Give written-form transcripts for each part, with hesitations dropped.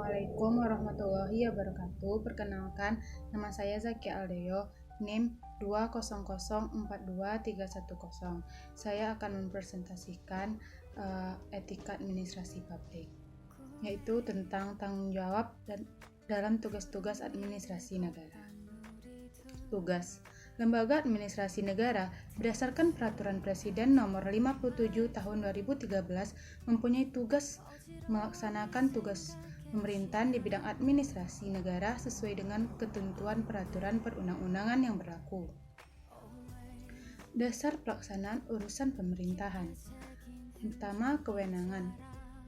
Assalamualaikum warahmatullahi wabarakatuh. Perkenalkan, nama saya Zakia Aldeyo, NIM 200423110. Saya akan mempresentasikan etika administrasi publik, yaitu tentang tanggung jawab dalam tugas-tugas administrasi negara. Tugas Lembaga Administrasi Negara berdasarkan Peraturan Presiden Nomor 57 Tahun 2013 mempunyai tugas melaksanakan tugas pemerintahan di bidang administrasi negara sesuai dengan ketentuan peraturan perundang-undangan yang berlaku. Dasar pelaksanaan urusan pemerintahan. Pertama, kewenangan.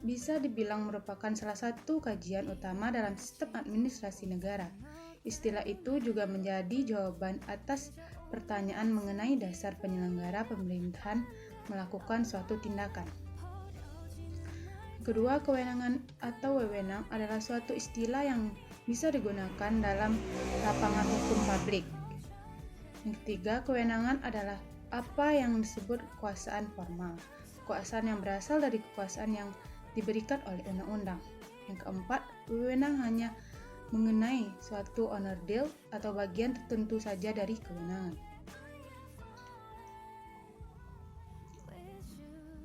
Bisa dibilang merupakan salah satu kajian utama dalam sistem administrasi negara. Istilah itu juga menjadi jawaban atas pertanyaan mengenai dasar penyelenggara pemerintahan melakukan suatu tindakan. Kedua, kewenangan atau wewenang adalah suatu istilah yang bisa digunakan dalam lapangan hukum publik. Yang ketiga, kewenangan adalah apa yang disebut kekuasaan formal, kekuasaan yang berasal dari kekuasaan yang diberikan oleh undang-undang. Yang keempat, wewenang hanya mengenai suatu honor deal atau bagian tertentu saja dari kewenangan.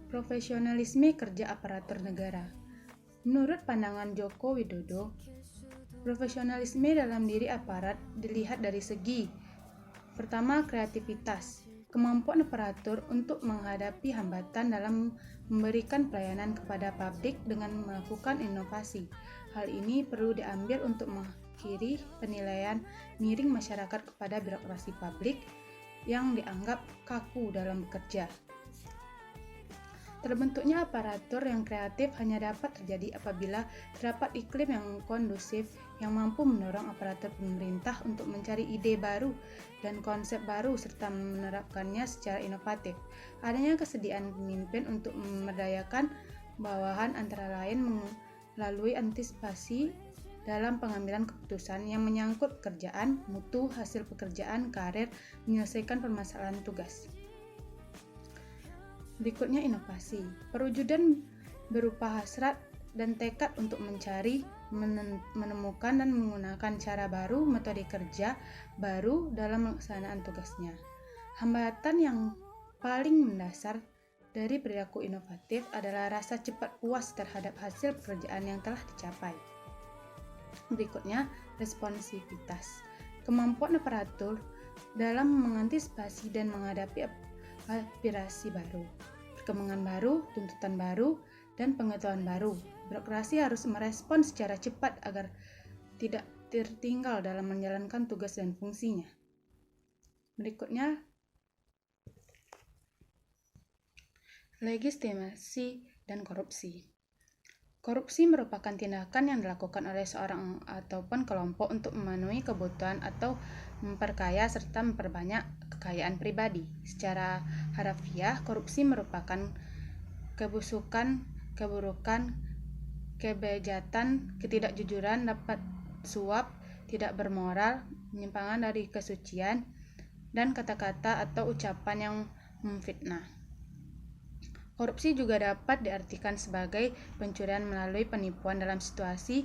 Profesionalisme kerja aparatur negara. Menurut pandangan Joko Widodo, profesionalisme dalam diri aparat dilihat dari segi pertama, kreativitas, kemampuan aparatur untuk menghadapi hambatan dalam memberikan pelayanan kepada publik dengan melakukan inovasi. Hal ini perlu diambil untuk mengakhiri penilaian miring masyarakat kepada birokrasi publik yang dianggap kaku dalam bekerja. Terbentuknya aparatur yang kreatif hanya dapat terjadi apabila terdapat iklim yang kondusif yang mampu mendorong aparatur pemerintah untuk mencari ide baru dan konsep baru serta menerapkannya secara inovatif. Adanya kesediaan pemimpin untuk memberdayakan bawahan antara lain melalui antisipasi dalam pengambilan keputusan yang menyangkut pekerjaan, mutu, hasil pekerjaan, karir, menyelesaikan permasalahan tugas. Berikutnya inovasi, perwujudan berupa hasrat dan tekad untuk mencari, menemukan dan menggunakan cara baru, metode kerja baru dalam pelaksanaan tugasnya. Hambatan yang paling mendasar dari perilaku inovatif adalah rasa cepat puas terhadap hasil pekerjaan yang telah dicapai. Berikutnya, responsivitas, kemampuan aparatur dalam mengantisipasi dan menghadapi aspirasi baru, perkembangan baru, tuntutan baru, dan pengetahuan baru. Birokrasi harus merespon secara cepat agar tidak tertinggal dalam menjalankan tugas dan fungsinya. Berikutnya, legitimasi dan korupsi. Korupsi merupakan tindakan yang dilakukan oleh seorang ataupun kelompok untuk memenuhi kebutuhan atau memperkaya serta memperbanyak kekayaan pribadi. Secara harfiah, korupsi merupakan kebusukan, keburukan, kebejatan, ketidakjujuran, dapat suap, tidak bermoral, penyimpangan dari kesucian, dan kata-kata atau ucapan yang memfitnah. Korupsi juga dapat diartikan sebagai pencurian melalui penipuan dalam situasi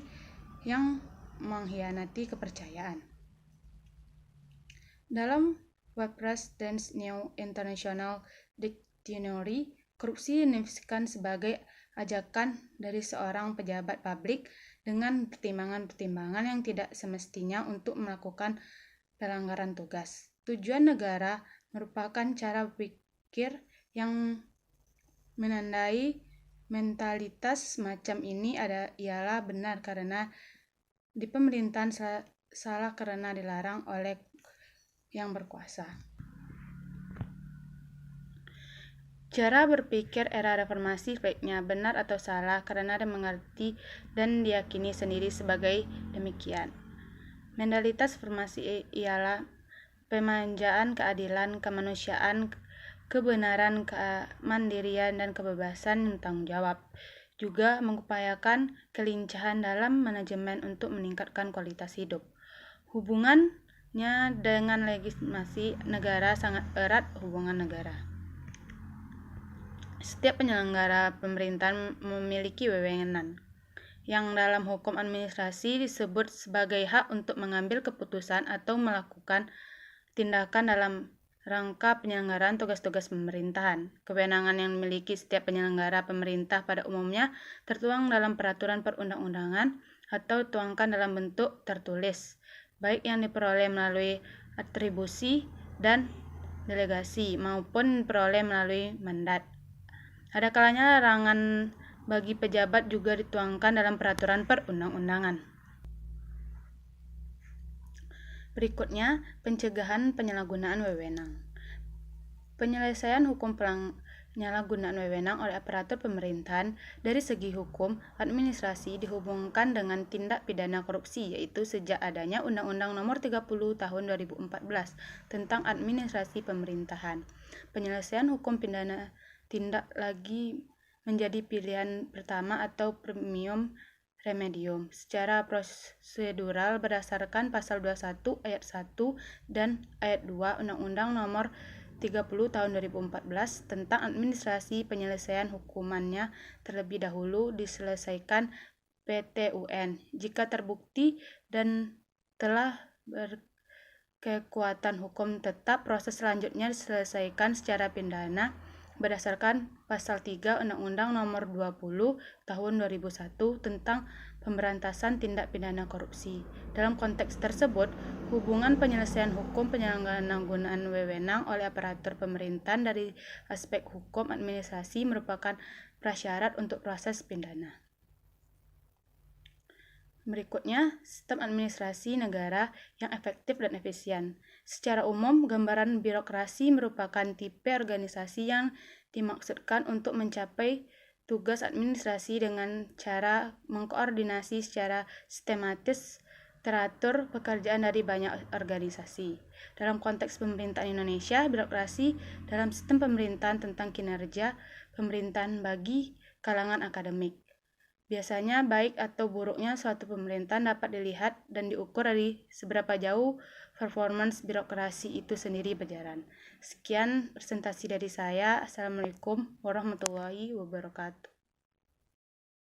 yang mengkhianati kepercayaan. Dalam Webster's New International Dictionary, korupsi didefinisikan sebagai ajakan dari seorang pejabat publik dengan pertimbangan-pertimbangan yang tidak semestinya untuk melakukan pelanggaran tugas. Tujuan negara merupakan cara berpikir yang menandai mentalitas semacam ini ialah benar karena di pemerintahan, salah karena dilarang oleh yang berkuasa. Cara berpikir era reformasi baiknya benar atau salah karena dimengerti dan diyakini sendiri sebagai demikian. Mentalitas reformasi ialah pemanjaan keadilan, kemanusiaan, kebenaran, kemandirian, dan kebebasan yang tanggung jawab. Juga mengupayakan kelincahan dalam manajemen untuk meningkatkan kualitas hidup. Hubungannya dengan legitimasi negara sangat erat hubungan negara. Setiap penyelenggara pemerintahan memiliki wewenang yang dalam hukum administrasi disebut sebagai hak untuk mengambil keputusan atau melakukan tindakan dalam rangka penyelenggaraan tugas-tugas pemerintahan. Kewenangan yang dimiliki setiap penyelenggara pemerintah pada umumnya tertuang dalam peraturan perundang-undangan atau tuangkan dalam bentuk tertulis, baik yang diperoleh melalui atribusi dan delegasi maupun diperoleh melalui mandat. Ada kalanya larangan bagi pejabat juga dituangkan dalam peraturan perundang-undangan. Berikutnya, pencegahan penyalahgunaan wewenang. Penyelesaian hukum penyalahgunaan wewenang oleh aparatur pemerintahan dari segi hukum administrasi dihubungkan dengan tindak pidana korupsi, yaitu sejak adanya Undang-Undang Nomor 30 Tahun 2014 tentang administrasi pemerintahan. Penyelesaian hukum pidana tindak lagi menjadi pilihan pertama atau premium remedium secara prosedural berdasarkan pasal 21 ayat 1 dan ayat 2 Undang-Undang Nomor 30 Tahun 2014 tentang administrasi penyelesaian hukumannya terlebih dahulu diselesaikan PT-UN. Jika terbukti dan telah berkekuatan hukum tetap, proses selanjutnya diselesaikan secara pidana berdasarkan pasal 3 Undang-Undang Nomor 20 Tahun 2001 tentang pemberantasan tindak pidana korupsi. Dalam konteks tersebut, hubungan penyelesaian hukum penyalahgunaan wewenang oleh aparatur pemerintahan dari aspek hukum administrasi merupakan prasyarat untuk proses pidana. Berikutnya, sistem administrasi negara yang efektif dan efisien. Secara umum, gambaran birokrasi merupakan tipe organisasi yang dimaksudkan untuk mencapai tugas administrasi dengan cara mengkoordinasi secara sistematis teratur pekerjaan dari banyak organisasi. Dalam konteks pemerintahan Indonesia, birokrasi dalam sistem pemerintahan tentang kinerja pemerintahan bagi kalangan akademik. Biasanya baik atau buruknya suatu pemerintahan dapat dilihat dan diukur dari seberapa jauh performance birokrasi itu sendiri berjalan. Sekian presentasi dari saya. Assalamualaikum warahmatullahi wabarakatuh.